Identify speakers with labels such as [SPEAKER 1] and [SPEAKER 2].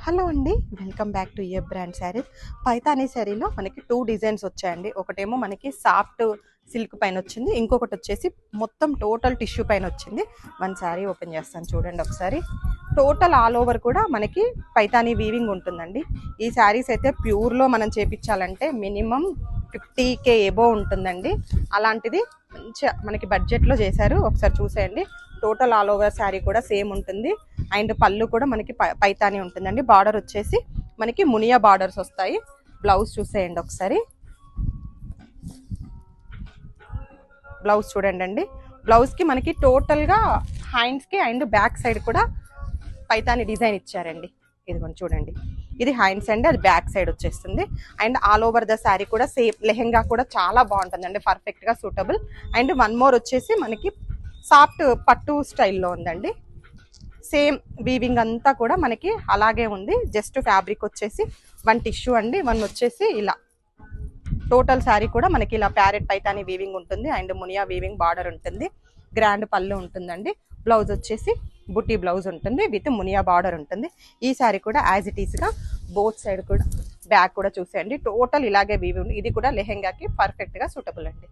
[SPEAKER 1] Hello అండి, welcome back to A brand saris. Paithani శారీలో మనకి 2 డిజైన్స్ వచ్చాయండి. ఒకటేమో మనకి సాఫ్ట్ సిల్క్ పైన వచ్చింది, ఇంకొకటి వచ్చేసి మొత్తం టోటల్ టిష్యూ పైన వచ్చింది. వన్ శారీ ఓపెన్ చేస్తాను చూడండి ఒకసారి. టోటల్ ఆల్ ఓవర్ కూడా మనకి పైతానీ వీవింగ్ ఉంటుందండి. ఈ శారీస్ అయితే ప్యూర్లో మనం చేపించాలంటే మినిమం 50K ఎబో ఉంటుందండి. అలాంటిది మంచిగా మనకి బడ్జెట్లో చేశారు, ఒకసారి చూసేయండి. టోటల్ ఆల్ ఓవర్ శారీ కూడా సేమ్ ఉంటుంది. అండ్ పళ్ళు కూడా మనకి పైతానీ ఉంటుందండి. బార్డర్ వచ్చేసి మనకి మునియా బార్డర్స్ వస్తాయి. బ్లౌజ్ చూసేయండి ఒకసారి. బ్లౌజ్ చూడండి అండి. బ్లౌజ్కి మనకి టోటల్గా హ్యాండ్స్కి అండ్ బ్యాక్ సైడ్ కూడా పైతానీ డిజైన్ ఇచ్చారండి. ఇదిగోండి చూడండి, ఇది హ్యాండ్స్ అండి, అది బ్యాక్ సైడ్ వచ్చేస్తుంది. And all over the sari కూడా సేమ్. లెహెంగా కూడా చాలా బాగుంటుందండి, పర్ఫెక్ట్గా సూటబుల్. అండ్ వన్ మోర్ వచ్చేసి మనకి సాఫ్ట్ పట్టు స్టైల్లో ఉందండి. సేమ్ వీవింగ్ అంతా కూడా మనకి అలాగే ఉంది. జస్ట్ ఫ్యాబ్రిక్ వచ్చేసి వన్ టిష్యూ అండి, వన్ వచ్చేసి ఇలా. టోటల్ శారీ కూడా మనకి ఇలా ప్యారెట్ పైతానీ వీవింగ్ ఉంటుంది అండ్ మునియా వీవింగ్ బార్డర్ ఉంటుంది. గ్రాండ్ పళ్ళు ఉంటుందండి. బ్లౌజ్ వచ్చేసి బుట్టి బ్లౌజ్ ఉంటుంది విత్ మునియా బార్డర్ ఉంటుంది. ఈ శారీ కూడా యాజ్ ఇట్ ఈస్గా బోత్ సైడ్ కూడా బ్యాక్ కూడా చూసేయండి. టోటల్ ఇలాగే వీవింగ్. ఇది కూడా లెహెంగాకి పర్ఫెక్ట్గా సూటబుల్ అండి.